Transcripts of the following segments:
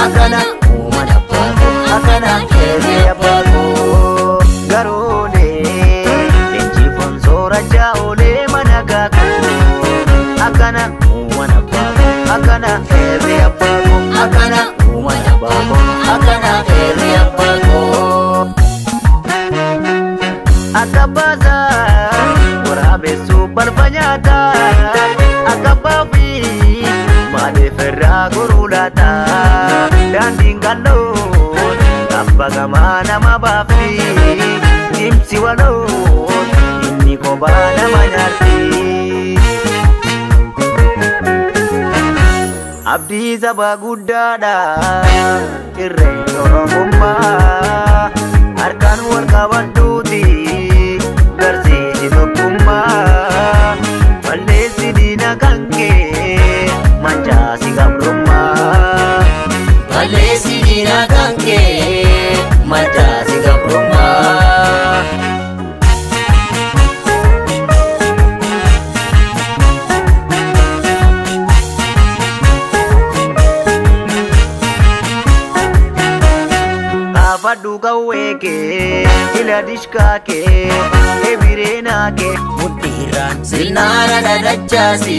akana uumana baako akana keeree abbaako garoolee leenjiifoon soorachaa oolee mana gaako akana uumana baako akana keeree abbaako akana uumana baako akana keeree abbaako akabaza waraabessu balfa nyaataa akabaafi maaleferraa gorulaata daandiin qalloon abba gamaa nama baafti timsi waloon inni kophaa nama nyaatti abdii saba guddaadha irreen oromummaa harkaan wal qabadhuuti garsiisi tokkummaa balleessi diina kan kee mancaasi gabrummaa balleessi diina kan kee mancaasi gabrummaa Fadhu kawwee kee ila dishkaa kee ebireenaa kee mudhiirraan sirnaara dhadhachaasi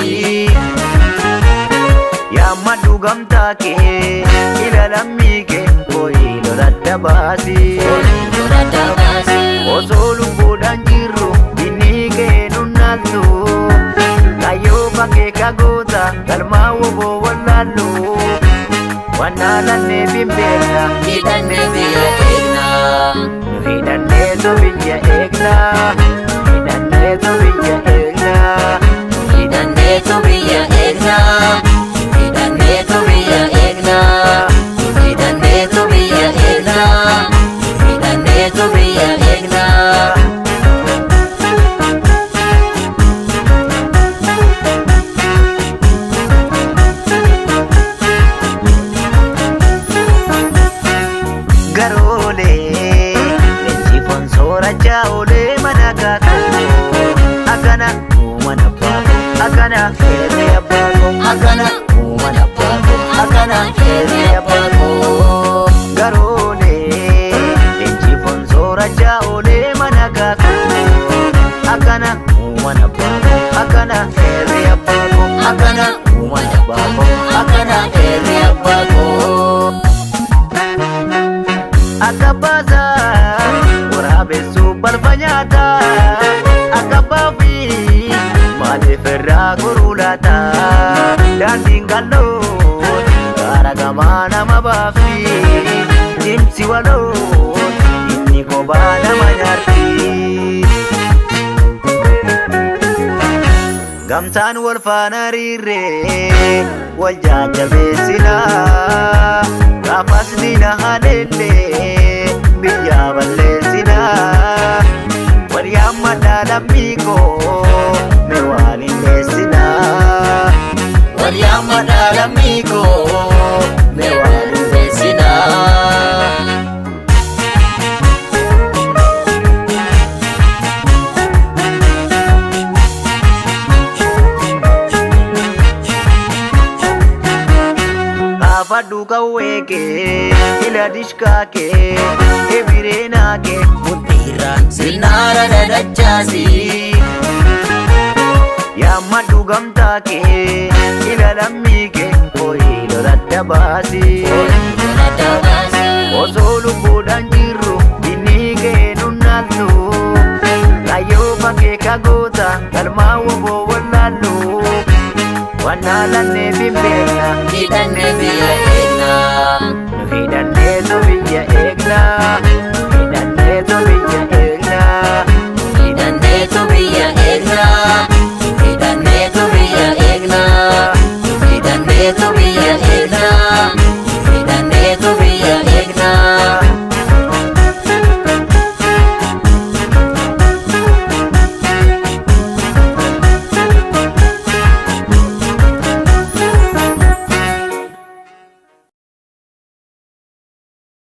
yaammadhu gamtaa kee ila lammii kee horii loladda baasi osoo lubbuudhaan jirru inni kee nunnaaltu kayyoo bakkee kagoota galmaa woboo wallaallu wanaalanne bimbeekna hidhanne biyya eegna hidhanne to biyya eegna hidhanne to biyya eegna hidhanne to biyya eegna hidhanne to biyya eegna hidhanne to biyya eegna hidhanne to biyya eegna Jaole mana gaako akana uumana baako akana keeree abbaako akana uumana baako akana keeree abbaako garoolee leenjiifoon soorachaa oolee mana gaako akana uumana baako akana keeree abbaako akana uumana baako akana keeree abbaako akabaza waraabessu balfa nyaataa akabaafi maaleferraa gorulaata daandiin qalloon gaara gamaa nama baafti timsi waloon inni kophaa nama nyaatti gamtaan wal faana riirree wal jajjabeessinaa gaafas diina haleellee biyya balleessina wal yaammadhaa lammiikoo mee waliin geessina wal yaammadhaa lammiikoo mee waliin geessina Fadhu kawwee kee ila dishkaa kee ebireenaa kee mudhiirraan sirnaara dhadhachaasi yaammadhu gamtaa kee ila lammii kee horii loladda baasi osoo lubbuudhaan jirru inni kee nunnaaltu kayyoo bakkee kagoota galmaa woboo wallaallu wanaalanne bimbeekna hidhanne biyya